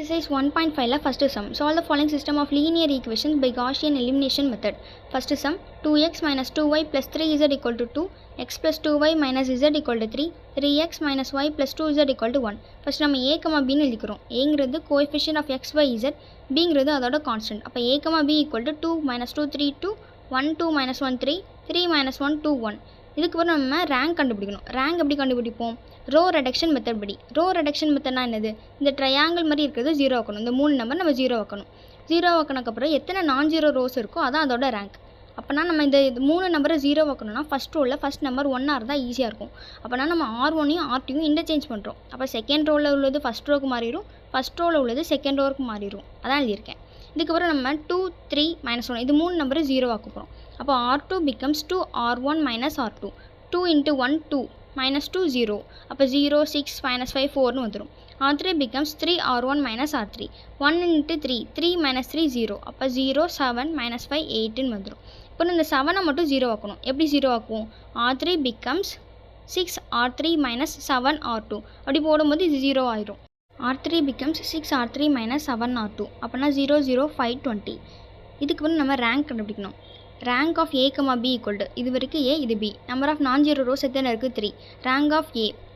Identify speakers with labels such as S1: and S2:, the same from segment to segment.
S1: Exercise 1.5 la first sum. Solve the following system of linear equations by Gaussian elimination method. First sum 2x minus 2y plus 3z equal to 2, x plus 2y minus z equal to 3, 3x minus y plus 2z equal to 1. First நம்ம a, b னு எழுதிக்கிறோம். a coefficient of x, y, z, b அதோட constant. அப்போ a, b equal to 2 minus 2, 3, 2, 1, 2 minus 1, 3, 3 minus 1, 2, 1. இதுக்கப்புறம் நம்ம rank கண்டுபிடிக்கணும். Rank எப்படி கண்டுபிடிப்போம்? ரோ ரெடக்ஷன் மெத்தட் படி. ரோ ரெடக்ஷன் மெத்தட்னா என்னது? இந்த ட்ரையாங்கிள் மாதிரி இருக்கிறது 0 ஆக்கணும். இந்த 3 நம்பர் நம்ம 0 ஆக்கணும். 0 ஆக்கினதுக்கப்புறம் எத்தனை நான் ஜீரோ ரோஸ் இருக்கோ அதான் அதோட ரேங்க். அப்போனா நம்ம இந்த 3 நம்பரை 0 ஆக்கணும்னா ஃபஸ்ட் ரோவில் ஃபஸ்ட் நம்பர் 1 இருந்தால் ஈஸியாக இருக்கும். அப்போனா நம்ம R1யும் R2யும் இன்டர்சேஞ்ச் பண்ணுறோம். அப்போ செகண்ட் ரோவில் உள்ளது ஃபஸ்ட் ரோவுக்கு மாறிடும், ஃபஸ்ட் ரோவில் உள்ளது செகண்ட் ரோவுக்கு மாறிடும். அதான் எழுதியிருக்கேன். இதுக்கப்புறம் நம்ம 2, 3, -1 இது 3 நம்பரை 0 ஆக்க போகிறோம். அப்போ R2 becomes 2R1 minus R2. 2 into 1 2 minus 2 0. அப்போ 0 6 minus 5 4னு வந்துடும். R3 becomes 3R1 minus R3. 1 into 3 3 minus 3 0. அப்போ 0 7 minus 5 8னு வந்துடும். இப்போ இந்த 7 மட்டும் 0 ஆக்கணும். எப்படி 0 ஆக்குவோம்? R3 becomes 6R3 minus 7R2. அப்படி போடும்போது இது 0 ஆயிடும். R3 becomes 6R3 minus 7R2. அப்போனா 0 0 5 20. இதுக்கு வந்து நம்ம ரேங்க் கண்டுபிடிக்கணும். Rank of a, b equal to இது வரைக்கும் a, இது b. Number of non zero rows எத்தனை இருக்குது? 3. ரேங்க் ஆஃப்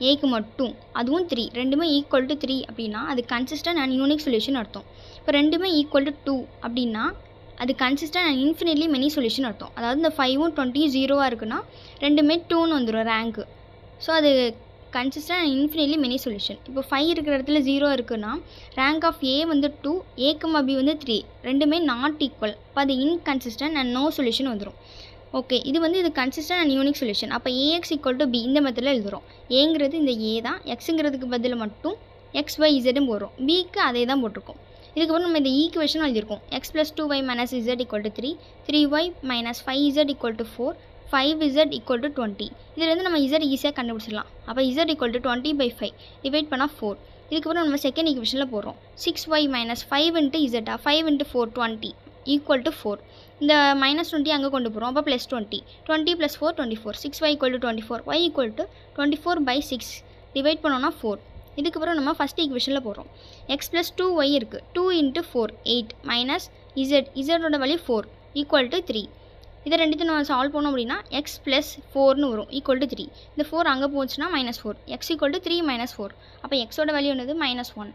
S1: ஏக்கு மட்டும் அதுவும் 3. ரெண்டுமே ஈக்குவல் டு 3 அப்படின்னா அது கன்சிஸ்டன்ட் அண்ட் யூனிக் சொல்யூஷன் அர்த்தம். இப்போ ரெண்டுமே ஈக்குவல் டு 2 அப்படின்னா அது consistent and infinitely many solution அர்த்தம். அதாவது இந்த 5ம் 20 0 இருக்குன்னா ரெண்டுமே 2ன்னு வந்துடும் ரேங்க்கு. ஸோ அது consistent and infinitely many solution. இப்போ 5 இருக்கிற இடத்துல 0 இருக்குன்னா ரேங்க் ஆஃப் a வந்து 2, a, b வந்து 3. ரெண்டுமே நாட் ஈக்குவல். இப்போ அது இன்கன்சிஸ்டன்ட் அண்ட் நோ சொல்யூஷன் வந்துடும். ஓகே, இது வந்து இது கன்சிஸ்டன்ட் அண்ட் யூனிக் சொல்யூஷன். அப்போ ax ஈக்குவல் டு b இந்த மெத்தடில் எழுதுகிறோம். ஏங்கிறது இந்த a தான், எக்ஸுங்கிறதுக்கு பதில் மட்டும் x, y, zன்னு போடுறோம். bக்கு அதே தான் போட்டிருக்கோம். இதுக்கப்புறம் நம்ம இந்த ஈக்குவேஷன் எழுதியிருக்கோம். x plus 2y minus z equal to 3, 3y minus 5z equal to 4, 5z equal to 20. இதிலேருந்து நம்ம z ஈஸியாக கண்டுபிடிச்சிடலாம். அப்போ z equal to 20/5 டிவைட் பண்ணால் 4. இதுக்கப்புறம் நம்ம செகண்ட் ஈக்குவேஷனில் போடுறோம். 6y minus 5 into z, 5 into 4 20 equal to 4. இந்த -20 அங்கே கொண்டு போகிறோம். அப்போ plus 20, 20 + 4 24. 6y equal to 24, y equal to 24/6 divide பண்ணோன்னா 4. இதுக்கப்புறம் நம்ம ஃபஸ்ட் ஈக்குவேஷனில் போடுறோம். x plus 2y இருக்குது. 2 into 4 8 minus z ஓட வேல்யூ 4 equal to 3. இதை ரெண்டுத்தையும் நம்ம சால்வ் பண்ணோம் அப்படின்னா x plus 4னு வரும் equal to 3. இந்த 4 அங்கே போச்சுன்னா -4. x equal to 3 minus 4. அப்போ எக்ஸோட வேல்யூ என்னது? -1.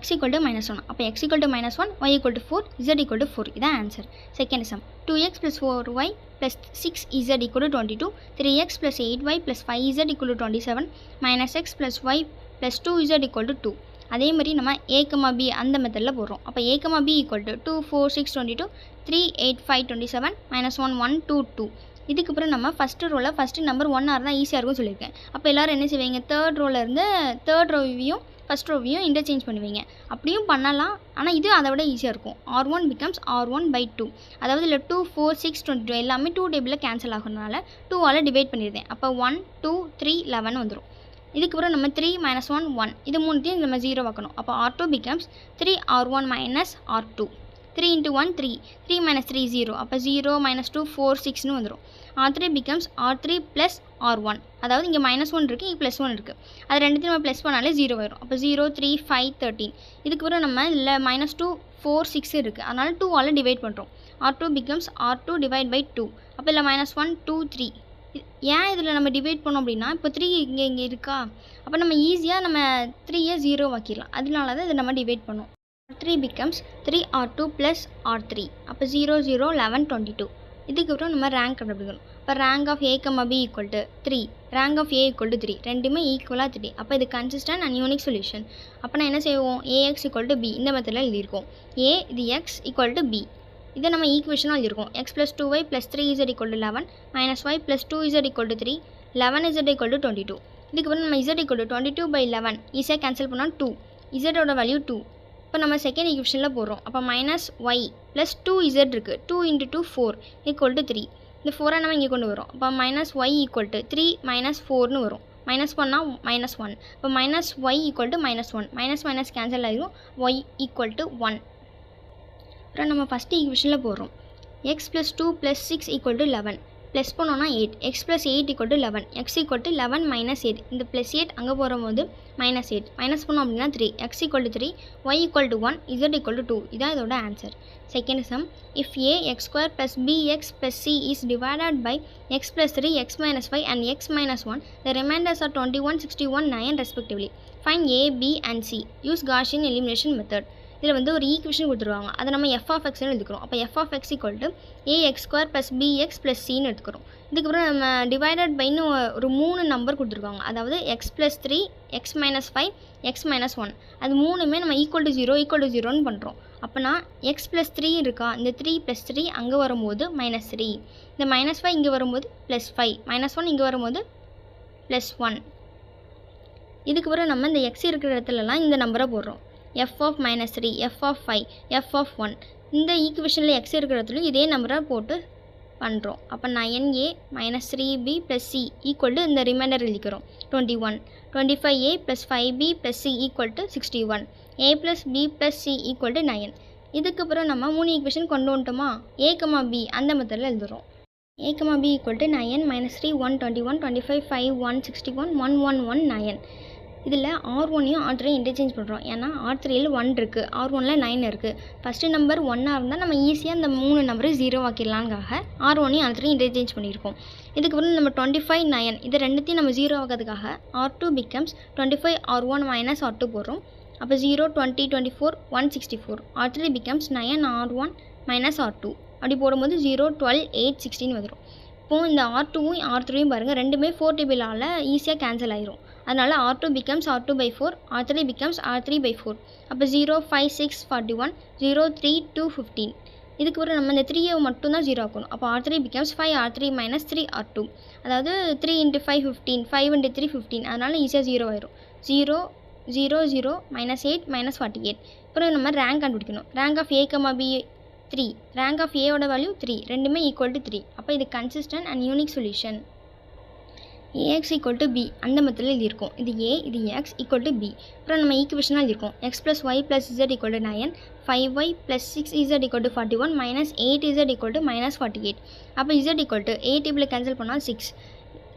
S1: x equal to -1. அப்போ x equal to -1, y equal to 4, z equal to 4. இதான் answer. Second some 2x plus 4y plus 6z equal to 22, 3x plus 8y plus 5z equal to 27, minus x plus y plus 2z equal to 2. அதே மாதிரி நம்ம a, b அந்த மெத்தடில் போடுறோம். அப்போ a, b equal to 2 4 6 22, 3 8 5 27, -1 1 2 2. இதுக்கப்புறம் நம்ம first ரோவில் first number 1 இருந்தால் ஈஸியாக இருக்கும்னு சொல்லியிருக்கேன். அப்போ எல்லோரும் என்ன செய்வீங்க? தேர்ட் ரோவில் இருந்து தேர்ட் ரோவையும் ஃபஸ்ட் ரோவையும் இன்டர்சேஞ்ச் பண்ணுவீங்க. அப்படியும் பண்ணலாம், ஆனால் இது அதை விட ஈஸியாக இருக்கும். R1 becomes R1/2. அதாவது இல்லை 2 4 6 22 எல்லாமே 2 டேபிளில் கேன்சல் ஆகுறதுனால 2ஆல் டிவைட் பண்ணியிருந்தேன். அப்போ 1 2 3 11 வந்துடும். இதுக்கப்புறம் நம்ம 3 -1 1 இது மூணுத்தையும் நம்ம 0 ஆக்கணும். அப்போ R2 becomes 3R1 minus R2. 3 into 1 3, 3 minus 3 0. அப்போ 0 -2 4 6னு வந்துடும். R3 becomes R3 plus R1. அதாவது இங்கே -1 இருக்குது, இங்கே +1 இருக்குது. அது ரெண்டுத்தையும் நம்ம ப்ளஸ் பண்ணாலே 0 ஆயிடும். அப்போ 0 3 5 13. இதுக்கப்புறம் நம்ம இல்லை -2 4 6 இருக்குது, அதனால் 2ஆல் டிவைட் பண்ணுறோம். R2 becomes R2 divide by 2. அப்போ இல்லை -1 2 3. ஏன் இதில் நம்ம டிவைட் பண்ணோம் அப்படின்னா இப்போ 3 இங்கே இருக்கா, அப்போ நம்ம ஈஸியாக நம்ம 3யை 0 ஆக்கிடலாம். அதனால தான் இதை நம்ம டிவைட் பண்ணோம். R3 becomes 3R2 plus R3. அப்போ 0 0 11 22. இதுக்கப்புறம் நம்ம ரேங்க் கண்டுபிடிக்கணும். இப்போ rank of a, b equal to 3, rank of a equal to 3. ரெண்டுமே ஈக்குவலாக 3. அப்போ இது கன்சிஸ்டன்ட் அண்ட் யூனிக் சொல்யூஷன். அப்போ நான் என்ன செய்வோம்? ax equal to b இந்த மெத்தடில் எழுதியிருக்கோம். a இது x equal to b. இதை நம்ம ஈக்குவேஷனாக எழுதியிருக்கோம். x plus 2y plus 3z equal to 11, minus y plus 2z equal to 3, 11z equal to 22. இதுக்கப்புறம் நம்ம z equal to 22/11 ஈஸியாக கேன்சல் பண்ணால் 2, z-ஓட வேல்யூ 2. இப்போ நம்ம செகண்ட் ஈக்குவேஷனில் போடுறோம். அப்போ -y plus 2z இருக்குது. 2 into 2 4 equal to 3. இந்த 4 நம்ம இங்கே கொண்டு வரோம். அப்போ -y equal to 3 minus 4னு வரும். -1னா -1. இப்போ -y equal to -1. Minus cancel ஆகிடும். y equal to 1. அப்புறம் நம்ம ஃபஸ்ட்டு ஈக்குவேஷனில் போடுறோம். x plus 2 plus 6 equal to 11. Plus பண்ணோன்னா 8 X plus 8 equal to 11 X equal to 11 minus 8 இந்த ப்ளஸ் 8 அங்கே போகும்போது மைனஸ் 8 மைனஸ் பண்ணோம் அப்படின்னா 3 x equal to 3 y equal to 1 z equal to 2 இதான் இதோட answer. Second sum if a x square plus b x plus c is divided by x plus 3 x minus 5 and x minus 1 the remainders are 21 61 9 respectively find a b and c use Gaussian elimination method. இதில் வந்து ஒரு equation கொடுத்துருவாங்க, அதை நம்ம F of எக்ஸ்னு எடுத்துக்கிறோம். அப்போ f of x equal to a x square plus b x plus சின்னு எடுத்துக்கிறோம். இதுக்கப்புறம் நம்ம டிவைடட் பைன்னு ஒரு 3 நம்பர் கொடுத்துருக்காங்க, அதாவது X plus 3 x minus 5 X minus 1 அது மூணுமே நம்ம ஈக்குவல் டு 0 பண்ணுறோம். அப்போனா எக்ஸ் ப்ளஸ் 3 இருக்கா, இந்த 3 ப்ளஸ் 3 அங்கே வரும்போது மைனஸ் 3, இந்த மைனஸ் 5 இங்கே வரும்போது ப்ளஸ் 5 மைனஸ் 1 இங்கே வரும்போது ப்ளஸ் 1. இதுக்கப்புறம் நம்ம இந்த எக்ஸ் இருக்கிற இடத்துலலாம் இந்த நம்பரை போடுறோம். F of minus 3 f of 5 f of 1 இந்த ஈக்குவேஷனில் எக்ஸ் இருக்கிற இடத்துலையும் இதே நம்பரை போட்டு பண்ணுறோம். அப்போ 9a minus 3b plus c equal to இந்த ரிமைண்டர் எழுதிக்கிறோம் 21 25a plus 5b plus c equal to 61 a plus b plus c equal to 9. இதுக்கப்புறம் நம்ம 3 ஈக்குவேஷன் கொண்டு வந்துட்டோமா, a, b அந்த மெத்தடில் எழுதுகிறோம். a, b equal to 9 minus 3 1 21 25 5 1 61 1 1 1 9. இதில் R1ஐயும் R3ஐயும் இன்டர்சேஞ்ச் பண்ணுறோம், ஏன்னா R3ல் 1 இருக்குது, R1ல் 9 இருக்குது. ஃபஸ்ட்டு நம்பர் 1ஆக இருந்தால் நம்ம ஈஸியாக அந்த 3 நம்பரை 0 ஆக்கிடலாங்காக R1ஐயும் R3ஐயும் இன்டர்சேஞ்ச் பண்ணியிருக்கோம். இதுக்கப்புறம் நம்ம 25 9 இது ரெண்டுத்தையும் நம்ம 0 ஆகிறதுக்காக R2 becomes 25 R1 minus R2 போடுறோம். அப்போ 0 20 24 164 R3 becomes 9 R1 minus R2 அப்படி போடும்போது 0 12 8 16 வந்துடும். இப்போது இந்த R2வும் R3யும் பாருங்கள், ரெண்டுமே 4 டேபிளால் ஈஸியாக கேன்சல் ஆயிரும். அதனால் R2 becomes R2 by 4 R3 becomes R3 by 4. அப்போ 0 5 6 41 0 3 2 15. இதுக்கப்புறம் நம்ம இந்த 3ஐ மட்டும்தான் 0 ஆக்கணும். அப்போ R3 becomes 5 R3 minus 3 R2, அதாவது 3 × 5 15 5 × 3 15, அதனால் ஈஸியாக 0 ஆயிரும். 0 0 0 மைனஸ் 8 மைனஸ் 48. அப்புறம் நம்ம ரேங்க் கண்டுபிடிக்கணும். Rank of a, b 3, rank of ஏவோட வேல்யூ 3, ரெண்டுமே ஈக்குவல் டு 3. அப்போ இது consistent and unique solution. ax equal to b அந்த மெத்தடில் எழுதியிருக்கோம். இது a இது x ஈக்குவல் டு b. அப்புறம் நம்ம ஈக்குவேஷனாக எழுதியிருக்கோம். x plus y plus z equal to 9 5y plus 6z equal to 41 minus 8z equal to minus 48. அப்போ z ஈக்குவல் டு 8 டேபிளில் கேன்சல் பண்ணால் 6.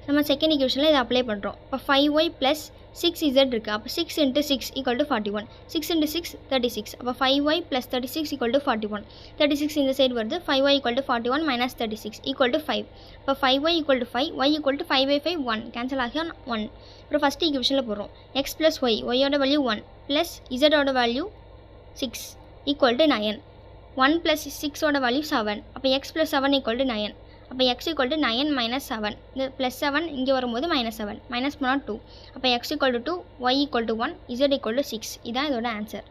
S1: நம்ம செகண்ட் ஈக்குவேஷனில் இதை அப்ளை பண்ணுறோம். இப்போ 5y ப்ளஸ் 6z இருக்குது, அப்போ 6 × 6 ஈக்குவல் டு 41 6 × 6 36. அப்போ 5y ப்ளஸ் 36 ஈக்குவல் டு 41 36 இந்த சைடு வருது. 5y equal to 41 minus 36 equal to 5. இப்போ 5y equal to 5 y equal to 5/5 1 cancel ஆகி 1. அப்புறம் ஃபஸ்ட் ஈக்குவேஷனில் போடுறோம். x ப்ளஸ் y ஒய்யோட value 1 plus z value 6 equal to 9 1 plus 6ஓட வேல்யூ 7. அப்போ x ப்ளஸ் 7 ஈக்குவல் டு 9. அப்போ x ஈக்குவல் டு 9 மைனஸ் 7, இந்த ப்ளஸ் 7 இங்கே வரும்போது மைனஸ் 7 மைனஸ் பண்ணால் 2. அப்போ x equal to 2 y equal to 1 z equal to 6 இதான் இதோட ஆன்சர்.